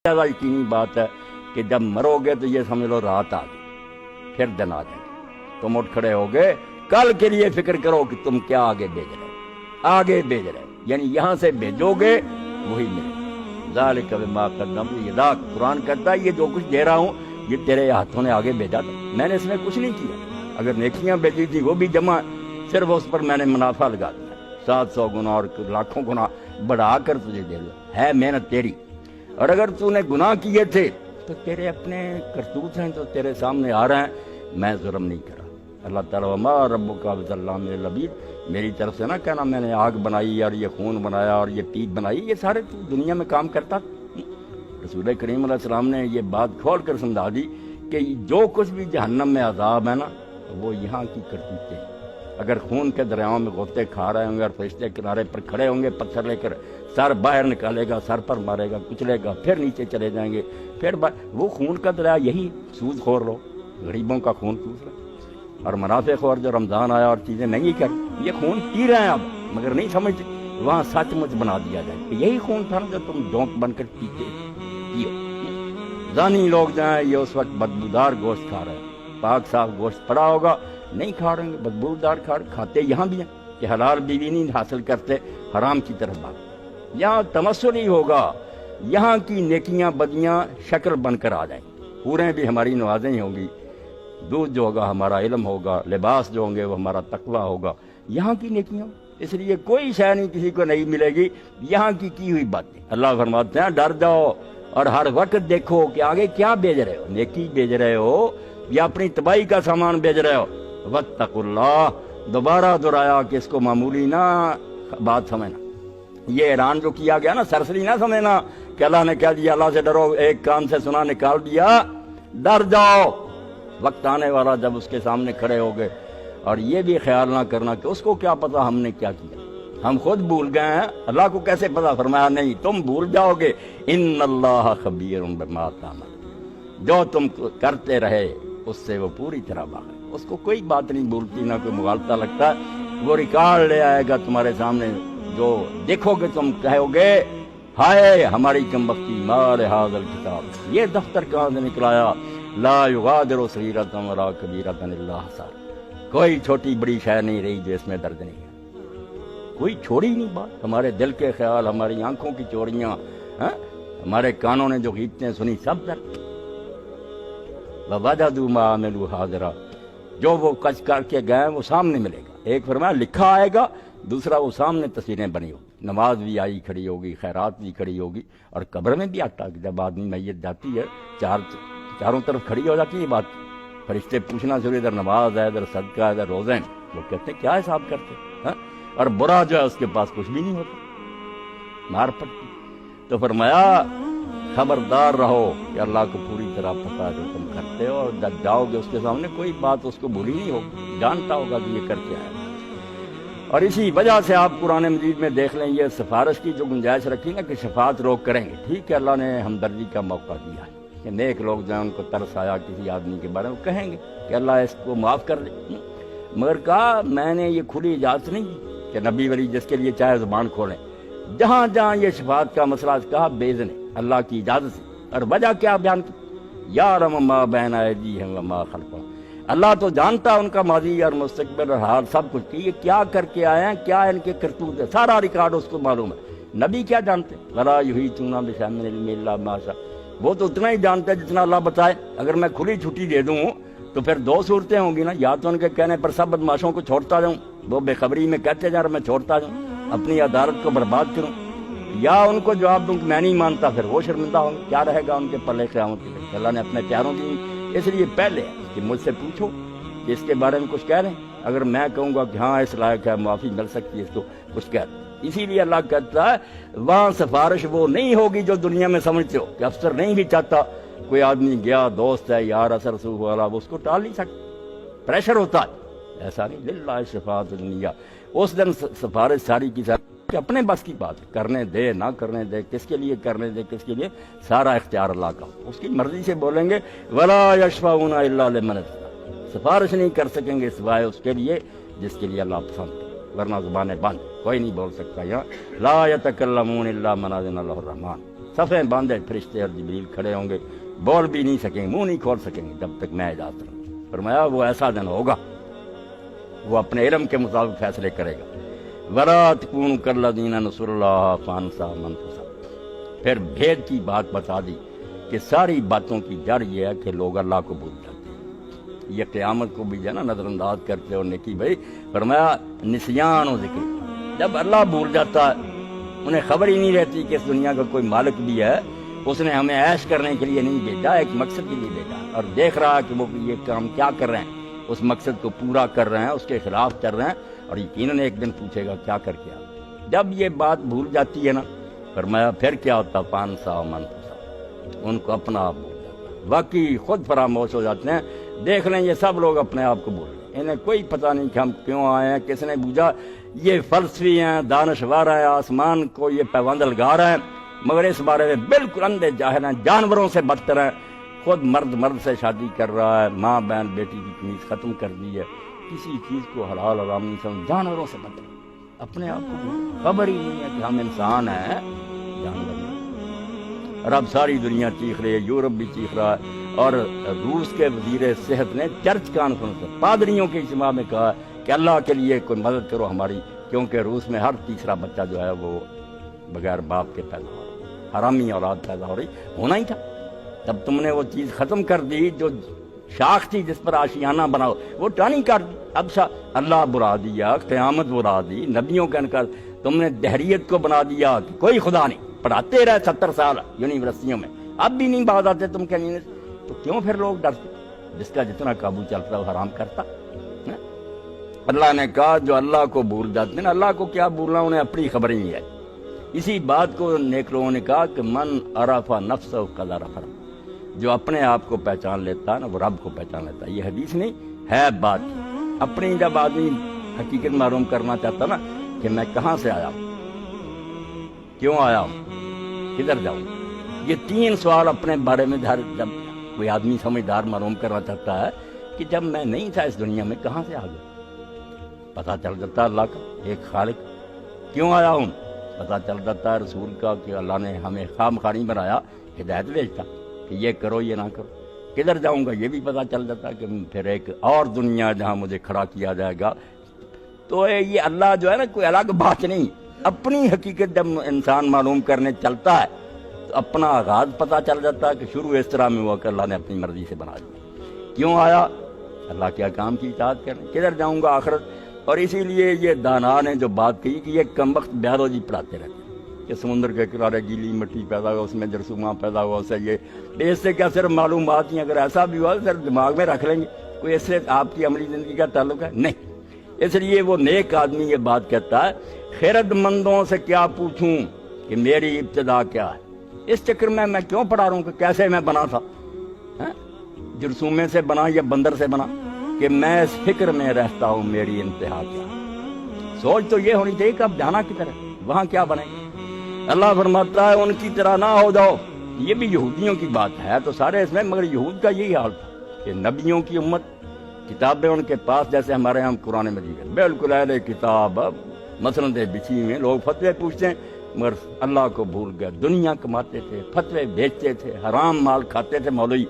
زیادہ یقینی بات ہے کہ جب مرو گے تو یہ سمجھ لو رات آ گئی، پھر دن آ جائیں گے، تم اٹھ کھڑے ہو گے، کل کے لیے فکر کرو کہ تم کیا آگے بھیج رہے ہو، آگے بھیج رہے ہو، یعنی یہاں سے بھیجو گے وہی ملے گا۔ ذالک بما قدمت یداک، قرآن کہتا ہے یہ جو کچھ دے رہا ہوں یہ تیرے ہاتھوں نے آگے بھیجا تھا، میں نے اس میں کچھ نہیں کیا۔ اگر نیکیاں بھیجی تھی وہ بھی جمع، صرف اس پر میں نے منافع لگا دیا، 700 گنا اور لاکھوں گنا بڑھا کر تجھے دے دیا، ہے محنت تیری۔ اور اگر تو نے گناہ کیے تھے تو تیرے اپنے کرتوت ہیں تو تیرے سامنے آ رہے ہیں، میں ظلم نہیں کرا۔ اللہ تعالیٰ وما ربک بظلام للعبید، میری طرف سے نہ کہنا میں نے آگ بنائی اور یہ خون بنایا اور یہ پیپ بنائی، یہ سارے تو دنیا میں کام کرتا۔ رسول کریم علیہ السلام نے یہ بات کھول کر سمجھا دی کہ جو کچھ بھی جہنم میں عذاب ہے نا وہ یہاں کی کرتوتیں ہیں۔ اگر خون کے دریاؤں میں غوطے کھا رہے ہوں گے اور فرشتے کنارے پر کھڑے ہوں گے پتھر لے کر، سر باہر نکالے گا، سر پر مارے گا، کچلے گا، پھر نیچے چلے جائیں گے، پھر وہ خون کا دریا یہی سود خور لو، غریبوں کا خون چوس رہے اور منافع خور جو رمضان آیا اور چیزیں نہیں کر، یہ خون پی رہے ہیں اب مگر نہیں سمجھتے، وہاں سچ مچ بنا دیا جائے کہ یہی خون تھا جو تم جونک بن کر پیتے پیو۔ زانی لوگ جائیں یہ اس وقت بدبودار گوشت کھا رہے ہیں، پاک صاف گوشت پڑا ہوگا نہیں کھا رہے، بدبودار کھاتے یہاں بھی ہیں کہ حلال بیوی نہیں حاصل کرتے، حرام کی طرف بات۔ یہاں تمثل ہی ہوگا، یہاں کی نیکیاں بدیاں شکل بن کر آ جائیں، پورے بھی ہماری نوازیں ہی ہوں گی، دودھ جو ہوگا ہمارا علم ہوگا، لباس جو ہوں گے وہ ہمارا تقویٰ ہوگا، یہاں کی نیکیاں۔ اس لیے کوئی شے نہیں کسی کو نہیں ملے گی یہاں کی ہوئی باتیں۔ اللہ فرماتے ہیں ڈر جاؤ اور ہر وقت دیکھو کہ آگے کیا بیچ رہے ہو، نیکی بیچ رہے ہو یا اپنی تباہی کا سامان بیچ رہے ہو۔ واتقوا اللہ، دوبارہ دہرایا کہ اس کو معمولی نہ بات سمجھنا، یہ اعلان جو کیا گیا نا سرسری نہ سمجھنا کہ اللہ نے کہہ دیا اللہ سے ڈرو، ایک کان سے سنا نکال دیا، ڈر جاؤ، وقت آنے والا جب اس کے سامنے کھڑے ہو گئے۔ اور یہ بھی خیال نہ کرنا کہ اس کو کیا پتا ہم نے کیا کیا، ہم خود بھول گئے ہیں، اللہ کو کیسے پتا؟ فرمایا نہیں تم بھول جاؤ گے، ان اللہ خبیر بما تعملون، جو تم کرتے رہے اس سے وہ پوری طرح باخبر، اس کو کوئی بات نہیں بھولتی، نہ کوئی مغالطہ لگتا، وہ ریکارڈ لے آئے گا تمہارے سامنے، جو دیکھو گے تم کہو گے ہائے ہماری کم بختی، ما لہذا الکتاب، یہ دفتر کہاں سے نکلایا، لا یغادر صغیرۃ ولا کبیرۃ الا احصاها، کوئی چھوٹی بڑی شے نہیں رہی جو اس میں درج نہیں ہے، کوئی چھوڑی نہیں بات، ہمارے دل کے خیال، ہماری آنکھوں کی چوریاں، ہمارے کانوں نے جو غیبتیں سنی سب درج۔ وَوَجَدُوا مَا عَمِلُوا حَاضِرًا، جو وہ کچھ کر کے گئے وہ سامنے ملے گا، ایک فرمایا لکھا آئے گا، دوسرا وہ سامنے تصویریں بنی ہوگی، نماز بھی آئی کھڑی ہوگی، خیرات بھی کھڑی ہوگی، اور قبر میں بھی آتا کہ جب آدمی میت جاتی ہے چاروں طرف کھڑی ہو جاتی ہے بات، فرشتے پوچھنا شروع، ادھر نماز ہے، ادھر صدقہ ہے، ادھر روزے ہیں، وہ کہتے ہیں کیا حساب کرتے، اور برا جو ہے اس کے پاس کچھ بھی نہیں ہوتا، مار پڑتی۔ تو فرمایا خبردار رہو کہ اللہ کو پوری طرح پتہ ہے جو تم کرتے ہو، اور جب جاؤ گے اس کے سامنے کوئی بات اس کو بھولی نہیں ہوگی، جانتا ہوگا کہ یہ کر کے آیا۔ اور اسی وجہ سے آپ قرآن مجید میں دیکھ لیں یہ سفارش کی جو گنجائش رکھی نا کہ شفاعت لوگ کریں گے، ٹھیک ہے اللہ نے ہمدردی کا موقع دیا ہے کہ نیک لوگ جائیں، ان کو ترس آیا کسی آدمی کے بارے میں، کہیں گے کہ اللہ اس کو معاف کر دے، مگر کہا میں نے یہ کھلی اجازت نہیں دی کہ نبی ولی جس کے لیے چاہے زبان کھولیں، جہاں جہاں یہ شفاعت کا مسئلہ کہا بیزن اللہ کی اجازت سے، اور وجہ کیا بیان کی، یعلم ما بین ایدیہم وما خلفہم، اللہ تو جانتا ان کا ماضی اور مستقبل اور حال سب کچھ، کہ یہ کیا کر کے آئے ہیں، کیا ان کے کرتوت ہے، سارا ریکارڈ اس کو معلوم ہے۔ نبی کیا جانتے، ولا یحیطون بشیء من علمہ الا ما شاء، وہ تو اتنا ہی جانتے ہیں جتنا اللہ بتائے۔ اگر میں کھلی چھٹی دے دوں تو پھر دو صورتیں ہوں گی نا، یا تو ان کے کہنے پر سب بدماشوں کو چھوڑتا جاؤں، وہ بے خبری میں کہتے جا رہا میں چھوڑتا جاؤں، اپنی عدالت کو برباد کروں، یا ان کو جواب دوں کہ میں نہیں مانتا، پھر وہ شرمندہ ہوں، کیا رہے گا ان کے پلے قیامت کے دن۔ اللہ نے اپنے پیاروں کی، اس لیے پہلے کہ مجھ سے پوچھو کہ اس کے بارے میں کچھ کہہ رہے ہیں، اگر میں کہوں گا کہ ہاں اس لائق ہے معافی مل سکتی ہے اس کو، کچھ کہہ دیں۔ اسی لیے اللہ کہتا ہے وہاں سفارش وہ نہیں ہوگی جو دنیا میں سمجھتے ہو کہ افسر نہیں بھی چاہتا، کوئی آدمی گیا دوست ہے یار اثر رسوخ والا، وہ اس کو ٹال نہیں سکتا، پریشر ہوتا ہے، ایسا نہیں، للہ شفاعت الدنیا، اس دن سفارش ساری کی ساری کہ اپنے بس کی بات ہے، کرنے دے نہ کرنے دے، کس کے لیے کرنے دے کس کے لیے، سارا اختیار اللہ کا، اس کی مرضی سے بولیں گے ولا یشفعون الا لمن ارتضی، سفارش نہیں کر سکیں گے سوائے اس کے لیے جس کے لیے اللہ پسند کرے، ورنہ زبانیں بند، کوئی نہیں بول سکتا۔ یہاں لا یتکلمون الا من اذن له الرحمن، صفیں باندھے فرشتے اور جبریل کھڑے ہوں گے، بول بھی نہیں سکیں گے، منہ نہیں کھول سکیں گے جب تک میں اجازت دوں۔ فرمایا وہ ایسا دن ہوگا، وہ اپنے علم کے مطابق فیصلے کرے گا۔ وَلَا تَكُونُوا كَالَّذِينَ نَسُوا اللَّهَ فَأَنسَاهُمْ أَنفُسَهُمْ۔ پھر بھید کی بات بتا دی کہ ساری باتوں کی جڑ یہ ہے کہ لوگ اللہ کو بھول جاتے ہیں، یہ قیامت کو بھی جو ہے نا نظر انداز کرتے اور نیکی بھائی۔ فرمایا نسیان و ذکر، جب اللہ بھول جاتا ہے، انہیں خبر ہی نہیں رہتی کہ اس دنیا کا کوئی مالک بھی ہے، اس نے ہمیں عیش کرنے کے لیے نہیں بھیجا، ایک مقصد کے لیے بھیجا، اور دیکھ رہا ہے کہ وہ یہ کام کیا کر رہے ہیں، اس مقصد کو پورا کر رہے ہیں، اس کے خلاف چل رہے ہیں، اور یقیناً ایک دن پوچھے گا کیا کر کے آ۔ جب یہ بات بھول جاتی ہے نا، فرمایا پھر کیا ہوتا، فَأَنسَاهُمْ أَنفُسَهُمْ، ان کو اپنا آپ بھول جاتا ہے، واقعی خود فراموش ہو جاتے ہیں۔ دیکھ لیں یہ سب لوگ اپنے آپ کو بھول گئے، انہیں کوئی پتہ نہیں کہ ہم کیوں آئے ہیں، کس نے بوجھا۔ یہ فلسفی ہیں، دانشور ہیں، آسمان کو یہ پیوند لگا رہے ہیں، مگر اس بارے میں بالکل اندھے جاہل ہیں، جانوروں سے بدتر ہیں۔ خود مرد سے شادی کر رہا ہے، ماں بہن بیٹی کی تمیز ختم کر دی ہے، کسی چیز کو حلال حرام نہیں سمجھ، جانوروں سے بدتر، اپنے آپ کو خبر ہی نہیں ہے کہ ہم انسان ہیں، جانور نہیں۔ اور اب ساری دنیا چیخ رہی ہے، یورپ بھی چیخ رہا ہے، اور روس کے وزیر صحت نے چرچ کانفرنس میں پادریوں کے اجتماع میں کہا کہ اللہ کے لیے کوئی مدد کرو ہماری، کیونکہ روس میں ہر تیسرا بچہ جو ہے وہ بغیر باپ کے پیدا ہو رہا، حرامی اولاد پیدا ہو رہی، ہونا ہی تھا۔ تب تم نے وہ چیز ختم کر دی جو شاخ تھی جس پر آشیانہ بناؤ، وہ ٹانی کر دی۔ اب اللہ برا دیا، قیامت برا دی، نبیوں کا انکار، تم نے دہریت کو بنا دیا کہ کوئی خدا نہیں، پڑھاتے رہے 70 سال یونیورسٹیوں میں، اب بھی نہیں باز آتے تم کے نہیں، تو کیوں پھر لوگ ڈرتے؟ جس کا جتنا قابو چلتا وہ حرام کرتا۔ اللہ نے کہا جو اللہ کو بھول جاتے ہیں، اللہ کو کیا بھولنا، انہیں اپنی خبر ہی نہیں ہے۔ اسی بات کو نیک لوگوں نے کہا کہ من عرف نفسہ قد عرف ربہ، جو اپنے آپ کو پہچان لیتا ہے نا وہ رب کو پہچان لیتا ہے۔ یہ حدیث نہیں ہے بات، اپنی جب آدمی حقیقت معلوم کرنا چاہتا نا کہ میں کہاں سے آیا ہوں، کیوں آیا ہوں، کدھر جاؤں، یہ 3 سوال اپنے بارے میں جب کوئی آدمی سمجھدار معلوم کرنا چاہتا ہے کہ جب میں نہیں تھا اس دنیا میں کہاں سے آ گیا، پتہ چل جاتا ہے اللہ کا ایک خالق، کیوں آیا ہوں پتہ چل جاتا ہے رسول کا کہ اللہ نے ہمیں خام خانی بنایا، ہدایت بھیجتا کہ یہ کرو یہ نہ کرو، کدھر جاؤں گا یہ بھی پتہ چل جاتا ہے کہ پھر ایک اور دنیا جہاں مجھے کھڑا کیا جائے گا۔ تو یہ اللہ جو ہے نا کوئی الگ بات نہیں، اپنی حقیقت جب انسان معلوم کرنے چلتا ہے تو اپنا آغاز پتہ چل جاتا ہے کہ شروع اس طرح میں ہوا کہ اللہ نے اپنی مرضی سے بنا دیا، کیوں آیا اللہ کے احکام کی اطاعت کرنے، کدھر جاؤں گا آخرت۔ اور اسی لیے یہ دانا نے جو بات کہی کہ یہ کم وقت بیالوجی پڑھاتے رہتے ہیں کہ سمندر کے کنارے گیلی مٹی پیدا ہوا، اس میں جرثومہ پیدا ہوا، اس سے یہ اس سے کیا صرف معلومات ہی، اگر ایسا بھی ہوا تو صرف دماغ میں رکھ لیں گے، کوئی اس سے آپ کی عملی زندگی کا تعلق ہے نہیں۔ اس لیے وہ نیک آدمی یہ بات کہتا ہے خیرت مندوں سے کیا پوچھوں کہ میری ابتدا کیا ہے، اس چکر میں کیوں پڑھا رہا ہوں کہ کیسے میں بنا تھا، جرثومے سے بنا یا بندر سے بنا، کہ میں اس فکر میں رہتا ہوں میری انتہا کیا۔ سوچ تو یہ ہونی چاہیے کہ اب جانا کدھر ہے، وہاں کیا بنے گا۔ اللہ فرماتا ہے ان کی طرح نہ ہو جاؤ، یہ بھی یہودیوں کی بات ہے تو سارے اس میں، مگر یہود کا یہی حال تھا کہ نبیوں کی امت، کتابیں ان کے پاس، جیسے ہمارے ہم قرآن مجید ہے بالکل اہل کتاب، مسندیں بچھی ہوئی، لوگ فتوے پوچھتے ہیں مگر اللہ کو بھول گئے، دنیا کماتے تھے، فتوے بیچتے تھے، حرام مال کھاتے تھے۔ مولوی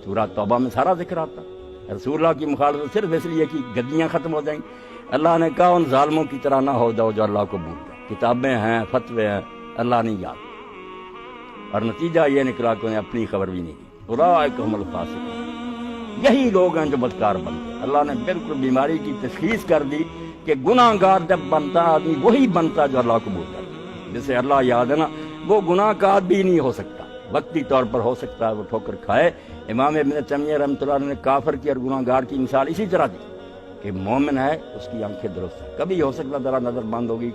سورہ توبہ میں سارا ذکر آتا، رسول اللہ کی مخالفت صرف اس لیے کہ گدیاں ختم ہو جائیں گی۔ اللہ نے کہا ان ظالموں کی طرح نہ ہو جاؤ جو اللہ کو بھول گئے، کتابیں ہیں، فتوے ہیں، اللہ نہیں یاد، اور نتیجہ یہ نکلا کہ انہیں اپنی خبر بھی نہیں دی۔ اولئک هم الفاسقون، یہی لوگ ہیں جو بدکار بنتے۔ اللہ نے بالکل بیماری کی تشخیص کر دی کہ گناہ گار جب بنتا آدمی وہی بنتا جو اللہ کو بھول جاتا، جسے اللہ یاد ہے نا وہ گناہ گار بھی نہیں ہو سکتا، وقتی طور پر ہو سکتا ہے وہ ٹھوکر کھائے۔ امام ابن تیمیہ رحمۃ اللہ علیہ نے کافر کی اور گناہ گار کی مثال اسی طرح دی کہ مومن ہے اس کی آنکھیں درست ہیں، کبھی ہو سکتا ذرا نظر بند ہوگی،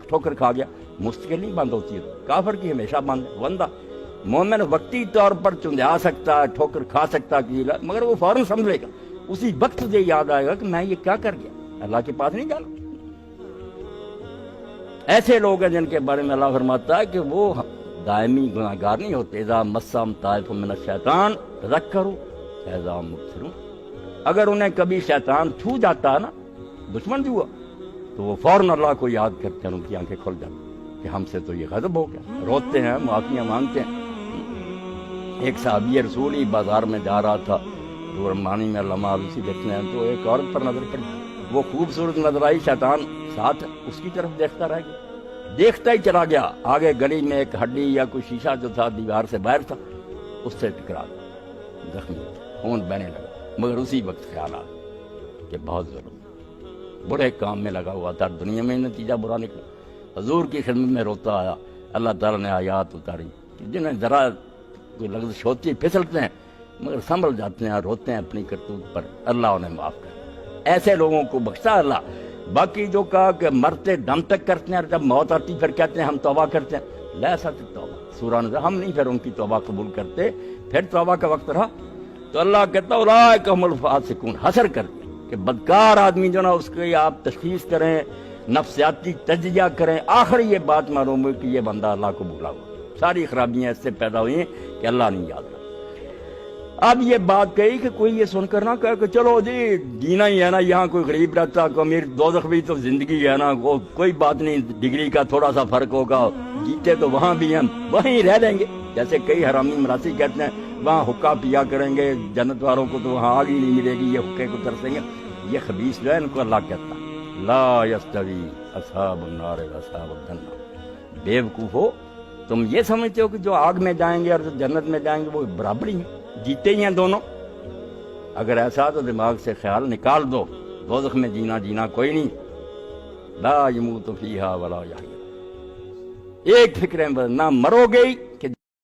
ٹھوکر کھا گیا، مستقل نہیں بند ہوتی ہے، کافر کی ہمیشہ بند ہے۔ بندہ مومن وقتی طور پر چنجا سکتا ہے، ٹھوکر کھا سکتا ہے، مگر وہ فوراً سمجھ لے گا، اسی وقت سے یاد آئے گا کہ میں یہ کیا کر گیا، اللہ کے پاس نہیں جانا۔ ایسے لوگ ہیں جن کے بارے میں اللہ فرماتا ہے کہ وہ دائمی گناہ گار نہیں ہوتے۔ اذا مسم طائف من الشیطان تذکروا فاذا هم مبصرون، اگر انہیں کبھی شیطان چھو جاتا ہے نا، دشمن بھی ہوا، تو وہ فوراً اللہ کو یاد کرتے ہیں، ان کی آنکھیں کھل جاتی، کہ ہم سے تو یہ غضب ہو گیا، روتے ہیں، معافیاں مانگتے ہیں۔ ایک صحابی رسول ہی بازار میں جا رہا تھا، رمانی میں علامہ آلوسی دیکھنے ہیں، تو ایک عورت پر نظر پڑی، وہ خوبصورت نظر آئی، شیطان ساتھ اس کی طرف دیکھتا رہ گیا، دیکھتا ہی چلا گیا، آگے گلی میں ایک ہڈی یا کوئی شیشہ جو تھا دیوار سے باہر تھا، اس سے ٹکرا گیا، زخمی خون بہنے لگا، مگر اسی وقت خیال آیا کہ بہت ضرور برے کام میں لگا ہوا تھا، دنیا میں نتیجہ برا نکلا، حضور کی خدمت میں روتا آیا، اللہ تعالیٰ نے آیات اتاری کہ جنہیں ذرا کوئی لغزش ہوتی ہے پھسلتے ہیں مگر سنبھل جاتے ہیں، روتے ہیں اپنی کرتوت پر، اللہ انہیں معاف کرے، ایسے لوگوں کو بخشتا اللہ۔ باقی جو کہا کہ مرتے دم تک کرتے ہیں اور جب موت آتی پھر کہتے ہیں ہم توبہ کرتے ہیں، لیسا توبہ سورہ نظر، ہم نہیں پھر ان کی توبہ قبول کرتے، پھر توبہ کا وقت رہا تو اللہ کہتا اولئک هم الفاسقون، حسر کر دیا کہ بدکار آدمی جو نا اس کی آپ تشخیص کریں، نفسیاتی تجزیہ کریں، آخر یہ بات معلوم ہوئی کہ یہ بندہ اللہ کو بھولا ہوا، ساری خرابیاں اس سے پیدا ہوئی ہیں کہ اللہ نہیں یاد رہا۔ اب یہ بات کہی کہ کوئی یہ سن کر نہ کہے کہ چلو جی جینا ہی ہے نا، یہاں کوئی غریب رہتا، کوئی امیر، دوزخ بھی تو زندگی ہے نا، کوئی بات نہیں، ڈگری کا تھوڑا سا فرق ہوگا، جیتے تو وہاں بھی ہم وہیں رہ لیں گے، جیسے کئی حرامی مراسی کہتے ہیں وہاں حقہ پیا کریں گے، جنت والوں کو تو وہاں آگ ہی نہیں ملے گی، یہ حقے کو ترسیں گے۔ یہ خبیث جو ہے ان کو اللہ کہتا لا یستوی اصحاب النار و اصحاب الجنہ، بے وقوف ہو، تم یہ سمجھتے ہو کہ جو آگ میں جائیں گے اور جو جنت میں جائیں گے وہ برابر ہی ہیں، جیتے ہی ہیں دونوں؟ اگر ایسا تو دماغ سے خیال نکال دو، دوزخ میں جینا کوئی نہیں، لا یموت فیہا ولا یحیا، ایک فکر ہے نہ مرو گے کہ